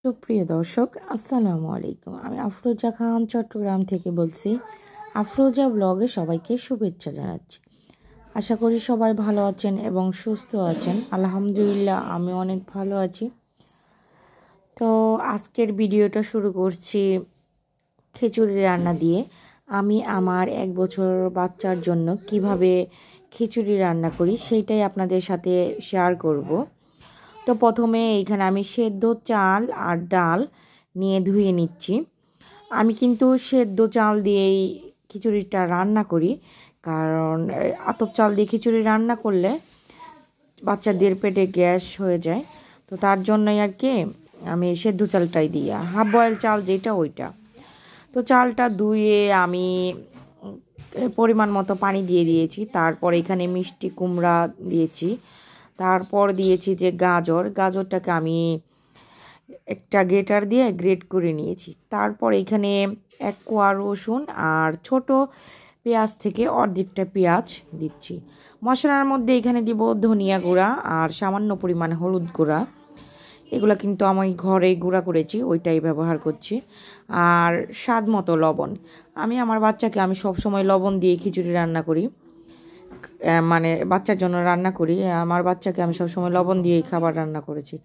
সুপ্রিয় দর্শক, আসসালামু আলাইকুম। আমি আফরোজা খান চট্টগ্রাম থেকে বলছি। আফরোজা ব্লগে সবাইকে শুভেচ্ছা জানাচ্ছি। আশা করি সবাই ভালো আছেন এবং সুস্থ আছেন। আলহামদুলিল্লাহ, আমি অনেক ভালো আছি। তো আজকের ভিডিওটা শুরু করছি খিচুড়ি রান্না দিয়ে। আমি আমার 1 বছর বাচ্চার জন্য কিভাবে খিচুড়ি রান্না করি সেইটাই আপনাদের সাথে শেয়ার করব। তো প্রথমে এইখানে আমি সেদ্ধ চাল আর ডাল নিয়ে ধুয়ে নিচ্ছি। আমি কিন্তু সেদ্ধ চাল দিয়েই খিচুড়িটা রান্না করি, কারণ আতপ চাল দিয়ে খিচুড়ি রান্না করলে বাচ্চাদের পেটে গ্যাস হয়ে যায়। তো তার জন্যই আর কি আমি সেদ্ধ চালটাই দিই, হাফ বয়েল চাল যেটা ওইটা। তো চালটা ধুয়ে আমি পরিমাণ মতো পানি দিয়ে দিয়েছি। তারপর এখানে মিষ্টি কুমড়া দিয়েছি। তারপর দিয়েছি যে গাজরটাকে আমি একটা গ্রেটার দিয়ে গ্রেট করে নিয়েছি। তারপর এখানে 1 কোয়া রসুন আর ছোট পেঁয়াজ থেকে অর্ধেকটা পেঁয়াজ দিচ্ছি। মশলার মধ্যে এখানে দিব ধনিয়া গুঁড়া আর সামান্য পরিমাণে হলুদ গুঁড়া। এগুলো কিন্তু আমি ঘরে গুঁড়া করেছি, ওইটাই ব্যবহার করছি। আর স্বাদ মতো লবণ। আমি আমার বাচ্চাকে সবসময় লবণ দিয়ে খিচুড়ি রান্না করি, মানে বাচ্চার জন্য রান্না করি। আমার বাচ্চাকে আমি সবসময় লবণ দিয়েই খাবার রান্না করেছি,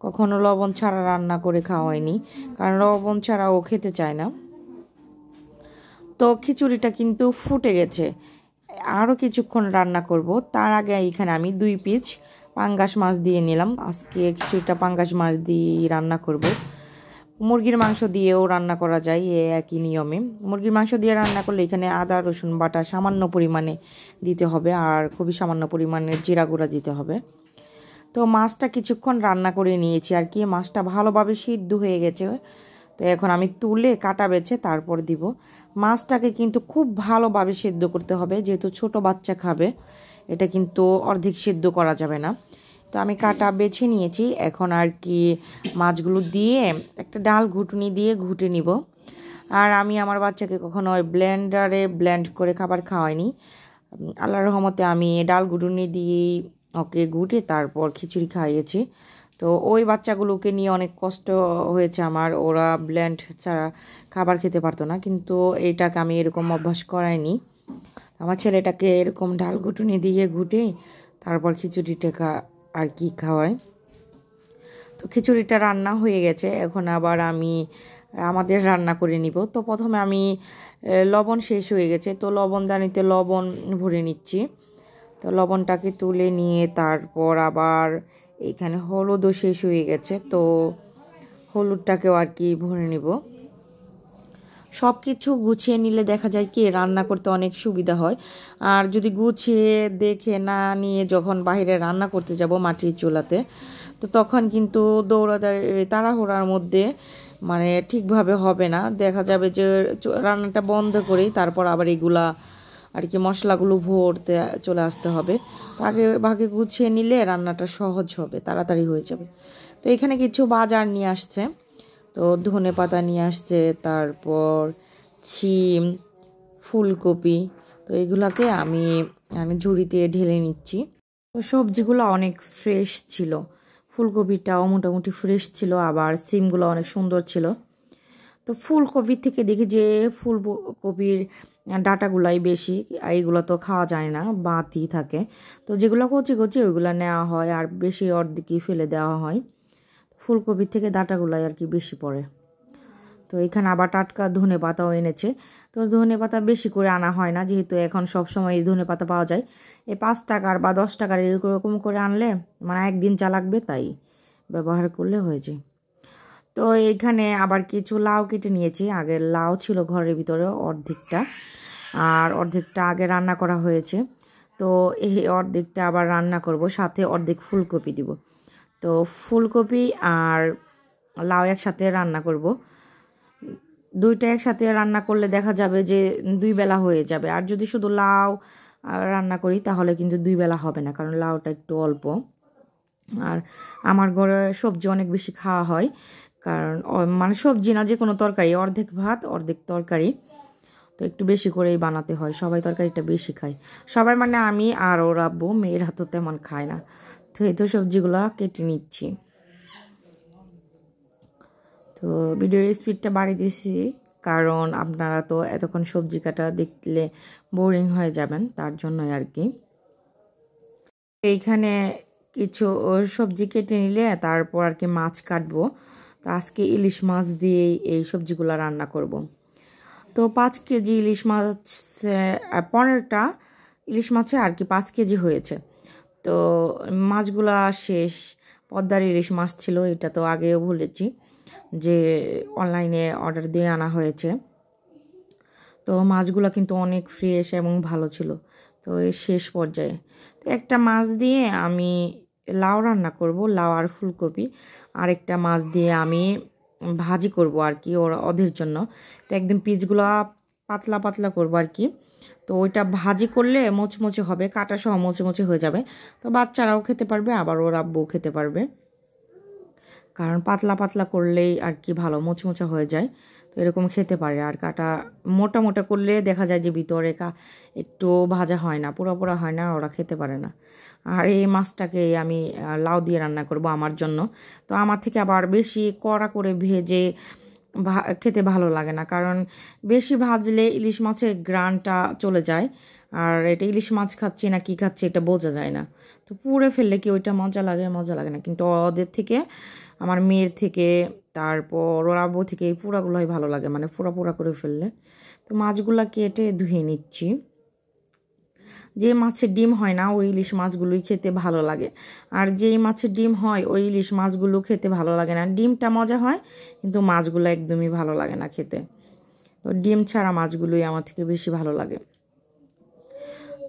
কখনো লবণ ছাড়া রান্না করে খাওয়াইনি, কারণ লবণ ছাড়া ও খেতে চায় না। তো খিচুড়িটা কিন্তু ফুটে গেছে, আরও কিছুক্ষণ রান্না করব। তার আগে এখানে আমি 2 পিস পাঙ্গাস মাছ দিয়ে নিলাম। আজকে খিচুড়িটা পাঙ্গাস মাছ দিয়ে রান্না করব। মুরগির মাংস দিয়েও রান্না করা যায় একই নিয়মে। মুরগির মাংস দিয়ে রান্না করলে এখানে আদা রসুন বাটা সামান্য পরিমাণে দিতে হবে, আর খুবই সামান্য পরিমাণের জিরা গুঁড়া দিতে হবে। তো মাছটা কিছুক্ষণ রান্না করে নিয়েছি আর কি, মাছটা ভালোভাবে সিদ্ধ হয়ে গেছে। তো এখন আমি তুলে কাটা বেছে তারপর দিব। মাছটাকে কিন্তু খুব ভালোভাবে সিদ্ধ করতে হবে, যেহেতু ছোট বাচ্চা খাবে, এটা কিন্তু অর্ধেক সিদ্ধ করা যাবে না। তো আমি কাটা বেছে নিয়েছি। এখন আর কি মাছগুলো দিয়ে একটা ডাল ঘুটুনি দিয়ে ঘুটে নিব। আর আমি আমার বাচ্চাকে কখনো ওই ব্লেন্ডারে ব্লেন্ড করে খাবার খাওয়াইনি। আল্লাহর রহমতে আমি ডাল ঘুটুনি দিয়ে ওকে ঘুটে তারপর খিচুড়ি খাইয়েছি। তো ওই বাচ্চাগুলোকে নিয়ে অনেক কষ্ট হয়েছে আমার, ওরা ব্লেন্ড ছাড়া খাবার খেতে পারতো না, কিন্তু এইটাকে আমি এরকম অভ্যাস করাইনি। আমার ছেলেটাকে এরকম ডাল ঘুটুনি দিয়ে ঘুটে তারপর খিচুড়িটা আর কি খাওয়াই। তো খিচুড়িটা রান্না হয়ে গেছে, এখন আবার আমি আমাদের রান্না করে নিব। তো প্রথমে আমি লবণ শেষ হয়ে গেছে, তো লবণদানিতে লবণ ভরে নিচ্ছি। তো লবণটাকে তুলে নিয়ে তারপর আবার এখানে হলুদও শেষ হয়ে গেছে, তো হলুদটাকেও আর কি ভরে নিব। সব কিছু গুছিয়ে নিলে দেখা যায় কি রান্না করতে অনেক সুবিধা হয়। আর যদি গুছিয়ে দেখে না নিয়ে যখন বাইরে রান্না করতে যাব মাটির চুলাতে, তো তখন কিন্তু তাড়াহুড়ার মধ্যে মানে ঠিকভাবে হবে না। দেখা যাবে যে রান্নাটা বন্ধ করেই তারপর আবার এগুলা আর কি মশলাগুলো ভরতে চলে আসতে হবে। তো আগে ভাগে গুছিয়ে নিলে রান্নাটা সহজ হবে, তাড়াতাড়ি হয়ে যাবে। তো এখানে কিছু বাজার নিয়ে আসছে, তো ধনে পাতা নিয়ে আসছে, তারপর শিম, ফুলকপি। তো এগুলাকে আমি ঝুড়িতে ঢেলে নিচ্ছি। তো সবজিগুলো অনেক ফ্রেশ ছিল, ফুলকপিটাও মোটামুটি ফ্রেশ ছিল, আবার শিমগুলো অনেক সুন্দর ছিল। তো ফুলকপির থেকে দেখি যে ফুলকপির ডাঁটাগুলাই বেশি, এইগুলো তো খাওয়া যায় না, বাতি থাকে। তো যেগুলো কচি কচি ওইগুলো নেওয়া হয়, আর বেশি অর্ধেকই ফেলে দেওয়া হয়। ফুলকপির থেকে ডাঁটাগুলাই আর কি বেশি পড়ে। তো এখানে আবার টাটকা ধনে পাতাও এনেছে। তো ধনে পাতা বেশি করে আনা হয় না, যেহেতু এখন সব সময় ধনে পাতা পাওয়া যায়। এই 5 টাকার বা 10 টাকার এরকম করে আনলে মানে একদিন যা লাগবে তাই ব্যবহার করলে হয়ে যায়। তো এইখানে আবার কিছু লাউ কেটে নিয়েছি। আগে লাউ ছিল ঘরের ভিতরে অর্ধেকটা, আর অর্ধেকটা আগে রান্না করা হয়েছে। তো এই অর্ধেকটা আবার রান্না করব, সাথে অর্ধেক ফুলকপি দিব। তো ফুলকপি আর লাউ একসাথে রান্না করব। দুইটা একসাথে রান্না করলে দেখা যাবে যে 2 বেলা হয়ে যাবে। আর যদি শুধু লাউ রান্না করি তাহলে কিন্তু 2 বেলা হবে না, কারণ লাউটা একটু অল্প। আর আমার ঘরে সবজি অনেক বেশি খাওয়া হয়, কারণ মানে সবজি না, যে কোনো তরকারি, অর্ধেক ভাত অর্ধেক তরকারি, তো একটু বেশি করেই বানাতে হয়। সবাই তরকারিটা বেশি খায়, সবাই মানে আমি আর ওর আব্বু, মেয়েরা তো তেমন খায় না। তো এই তো সবজিগুলো কেটে নিচ্ছি। তো ভিডিওর স্পিডটা বাড়িয়ে দিয়েছি, কারণ আপনারা তো এতক্ষণ সবজি কাটা দেখলে বোরিং হয়ে যাবেন, তার জন্যই আর কি। এইখানে কিছু সবজি কেটে নিলে তারপর আর কি মাছ কাটবো। তো আজকে ইলিশ মাছ দিয়েই এই সবজিগুলো রান্না করব। তো 5 কেজি ইলিশ মাছ, 15টা ইলিশ মাছে আর কি 5 কেজি হয়েছে। তো মাছগুলা শেষ, পদ্মার ইলিশ মাছ ছিল, এটা তো আগেও বলেছি যে অনলাইনে অর্ডার দিয়ে আনা হয়েছে। তো মাছগুলো কিন্তু অনেক ফ্রেশ এবং ভালো ছিল। তো এই শেষ পর্যায়ে তো একটা মাছ দিয়ে আমি লাউ রান্না করব, লাউ আর ফুলকপি। আর একটা মাছ দিয়ে আমি ভাজি করব আর কি ওদের জন্য। তো একদম পিসগুলো পাতলা পাতলা করব আর কি। তো ওইটা ভাজি করলে মোচমোচে হবে, কাটা সহ মোচমোচে হয়ে যাবে। তো বাচ্চারাও খেতে পারবে, আবার ওর আব্বুও খেতে পারবে, কারণ পাতলা পাতলা করলেই আর কি ভালো মোচমোচা হয়ে যায়। তো এরকম খেতে পারে। আর কাটা মোটা মোটা করলে দেখা যায় যে ভিতরে একটু ভাজা হয় না, পোড়া পোড়া হয় না, ওরা খেতে পারে না। আর এই মাছটাকে আমি লাউ দিয়ে রান্না করব আমার জন্য। তো আমার থেকে আবার বেশি কড়া করে ভেজে খেতে ভালো লাগে না, কারণ বেশি ভাজলে ইলিশ মাছের গ্রানটা চলে যায়। আর এটা ইলিশ মাছ খাচ্ছি না কি খাচ্ছি এটা বোঝা যায় না। তো পুড়ে ফেললে কি ওইটা মজা লাগে? মজা লাগে না। কিন্তু ওদের থেকে, আমার মেয়ের থেকে, তারপর ওর আব্বু থেকে এই পোড়াগুলোই ভালো লাগে, মানে পোড়া পোড়া করে ফেললে। তো মাছগুলো কেটে ধুয়ে নিচ্ছি। যে মাছের ডিম হয় না ওই ইলিশ মাছগুলোই খেতে ভালো লাগে, আর যেই মাছের ডিম হয় ওই ইলিশ মাছগুলো খেতে ভালো লাগে না। ডিমটা মজা হয় কিন্তু মাছগুলো একদমই ভালো লাগে না খেতে। তো ডিম ছাড়া মাছগুলোই আমার থেকে বেশি ভালো লাগে।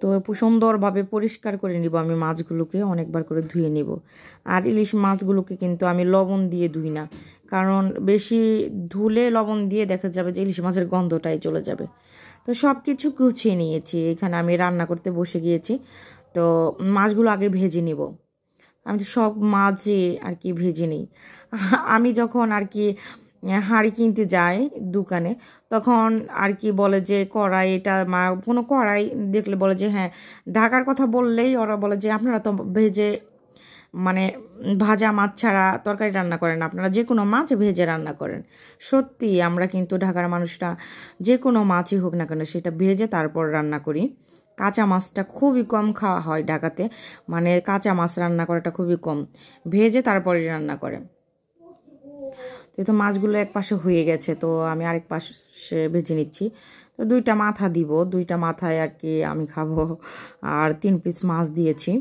তো সুন্দরভাবে পরিষ্কার করে নিব আমি মাছগুলোকে, অনেকবার করে ধুয়ে নিব। আর ইলিশ মাছগুলোকে কিন্তু আমি লবণ দিয়ে ধুই না, কারণ বেশি ধুলে লবণ দিয়ে দেখা যাবে যে ইলিশ মাছের গন্ধটাই চলে যাবে। তো সব কিছু গুছিয়ে নিয়েছি, এখানে আমি রান্না করতে বসে গিয়েছি। তো মাছগুলো আগে ভেজে নিব। আমি তো সব মাছই আর কি ভেজে নিই। আমি যখন আর কি হাঁড়ি কিনতে যাই দোকানে, তখন আর কি বলে যে কড়াই, এটা কোনো কড়াই দেখলে বলে যে হ্যাঁ, ঢাকার কথা বললেই ওরা বলে যে আপনারা তো ভেজে, মানে ভাজা মাছ ছাড়া তরকারি রান্না করেন, আপনারা যে কোনো মাছ ভেজে রান্না করেন। সত্যি আমরা কিন্তু ঢাকার মানুষরা যে কোনো মাছই হোক না কেন সেটা ভেজে তারপর রান্না করি। কাঁচা মাছটা খুবই কম খাওয়া হয় ঢাকাতে, মানে কাঁচা মাছ রান্না করাটা খুবই কম, ভেজে তারপরে রান্না করে। তো মাছগুলো এক পাশে হয়ে গেছে, তো আমি আরেক পাশে ভেজে নিচ্ছি। তো 2টা মাথা দিব, 2টা মাথায় আর কি আমি খাবো। আর 3 পিস মাছ দিয়েছি।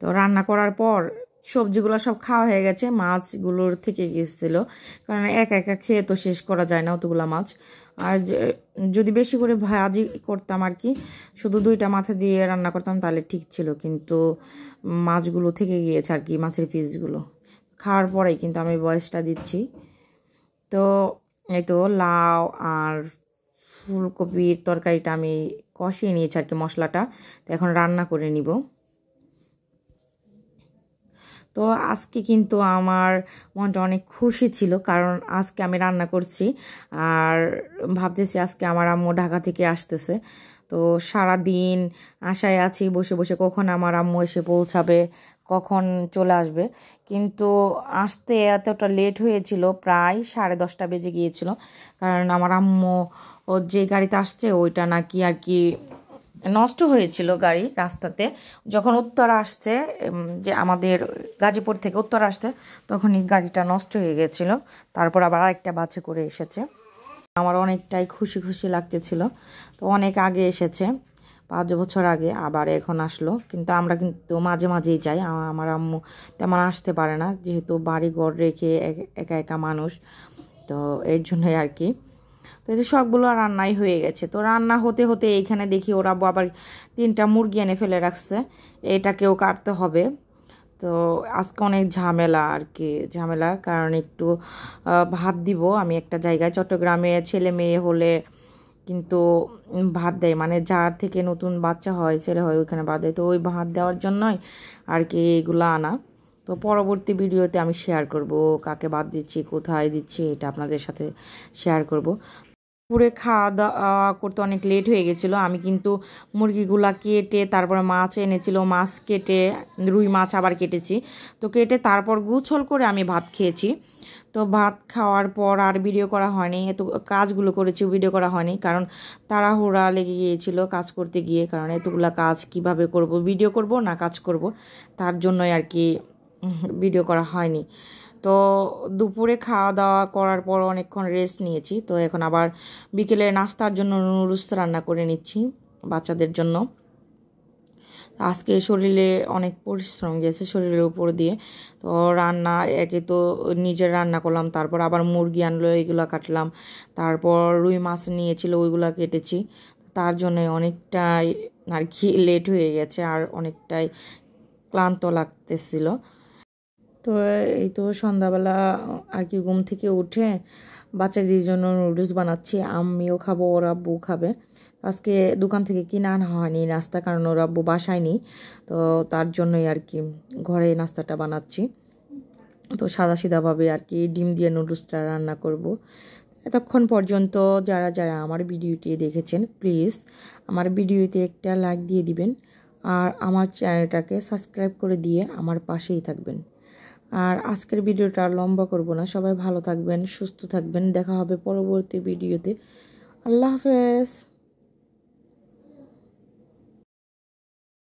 তো রান্না করার পর সবজিগুলো সব খাওয়া হয়ে গেছে, মাছগুলোর থেকে গেছিলো, কারণ একা একা খেয়ে তো শেষ করা যায় না অতগুলো মাছ। আর যদি বেশি করে ভাজি করতাম আর কি, শুধু 2টা মাথা দিয়ে রান্না করতাম তাহলে ঠিক ছিল, কিন্তু মাছগুলো থেকে গিয়েছে আর কি, মাছের পিসগুলো। খাওয়ার পরেই কিন্তু আমি ভয়েসটা দিচ্ছি। তো এই তো লাউ আর ফুলকপির তরকারিটা আমি কষিয়ে নিয়েছি আর কি মশলাটা। তো এখন রান্না করে নিব। তো আজকে কিন্তু আমার মনটা অনেক খুশি ছিল, কারণ আজকে আমি রান্না করছি। আর ভাবতেছি আজকে আমার আম্মু ঢাকা থেকে আসতেছে। তো সারা দিন আশায় আছি বসে বসে কখন আমার আম্মু এসে পৌঁছাবে, কখন চলে আসবে। কিন্তু আসতে এতটা লেট হয়েছিল, প্রায় 10:30 বেজে গিয়েছিল, কারণ আমার আম্মু ও যে গাড়িতে আসছে ওইটা নাকি আর কি নষ্ট হয়েছিল গাড়ি রাস্তাতে। যখন উত্তরা আসছে, যে আমাদের গাজীপুর থেকে উত্তরা আসছে, তখন এই গাড়িটা নষ্ট হয়ে গেছিলো। তারপর আবার আরেকটা বাসে করে এসেছে। আমার অনেকটাই খুশি খুশি লাগতেছিল। তো অনেক আগে এসেছে, 5 বছর আগে, আবার এখন আসলো। কিন্তু আমরা কিন্তু মাঝে মাঝেই যাই, আমার আম্মু তেমন আসতে পারে না, যেহেতু বাড়ি ঘর রেখে একা একা মানুষ। তো এর জন্যই আর কি। তো এই যে সবগুলো রান্নাই হয়ে গেছে। তো রান্না হতে হতে এইখানে দেখি ওরা আবার 3টা মুরগি এনে ফেলে রাখছে, এটাকেও কাটতে হবে। তো আজকে অনেক ঝামেলা আর কি, ঝামেলা, কারণ একটু ভাত দিব আমি একটা জায়গায়। চট্টগ্রামে ছেলে মেয়ে হলে কিন্তু ভাত দেয়, মানে যার থেকে নতুন বাচ্চা হয়, ছেলে হয়, ওইখানে ভাত দেয়। তো ওই ভাত দেওয়ার জন্যই আর কি এগুলো আনা। তো পরবর্তী ভিডিওতে আমি শেয়ার করব কাকে ভাত দিচ্ছি, কোথায় দিচ্ছি, এটা আপনাদের সাথে শেয়ার করব। পুরে খাওয়া দাওয়া করতে অনেক লেট হয়ে গেছিলো। আমি কিন্তু মুরগিগুলা কেটে, তারপরে মাছ এনেছিল, মাছ কেটে, রুই মাছ আবার কেটেছি। তো কেটে তারপর গুছল করে আমি ভাত খেয়েছি। তো তো ভাত খাওয়ার পর আর ভিডিও করা হয়নি, এত কাজগুলো করেছি ভিডিও করা হয়নি, কারণ তাড়াহুড়া লেগে গিয়েছিল কাজ করতে গিয়ে। কারণ এতগুলা কাজ কিভাবে করব, ভিডিও করব না কাজ করব, তার জন্যই আর কি ভিডিও করা হয়নি। তো দুপুরে খাওয়া দাওয়া করার পর অনেকক্ষণ রেস্ট নিয়েছি। তো এখন আবার বিকেলে নাস্তার জন্য নুডলস রান্না করে নিচ্ছি বাচ্চাদের জন্য। আজকে শরীরে অনেক পরিশ্রম গেছে শরীরের উপর দিয়ে। তো রান্না একে তো নিজের রান্না করলাম, তারপর আবার মুরগি আনলো, এগুলো কাটলাম, তারপর রুই মাছ নিয়েছিল ওইগুলো কেটেছি। তার জন্য অনেকটাই আর কি লেট হয়ে গেছে, আর অনেকটাই ক্লান্ত লাগতেছিল। তো এই তো সন্ধ্যাবেলা আর কি ঘুম থেকে উঠে বাচ্চাদের জন্য নুডলস বানাচ্ছি। আমিও খাবো, ওর আব্বু খাবে। আজকে দোকান থেকে কিনে আনা হয়নি নাস্তা, কারণ ওর আব্বু বাসায় নেই। তো তার জন্যই আর কি ঘরে নাস্তাটা বানাচ্ছি। তো সাদাসিধাভাবে আর কি ডিম দিয়ে নুডলসটা রান্না করব। এতক্ষণ পর্যন্ত যারা যারা আমার ভিডিওটি দেখেছেন, প্লিজ আমার ভিডিওতে একটা লাইক দিয়ে দিবেন, আর আমার চ্যানেলটাকে সাবস্ক্রাইব করে দিয়ে আমার পাশেই থাকবেন। আর আজকের ভিডিওটা লম্বা করব না, সবাই ভালো থাকবেন, সুস্থ থাকবেন, দেখা হবে পরবর্তী ভিডিওতে। আল্লাহ হাফেজ।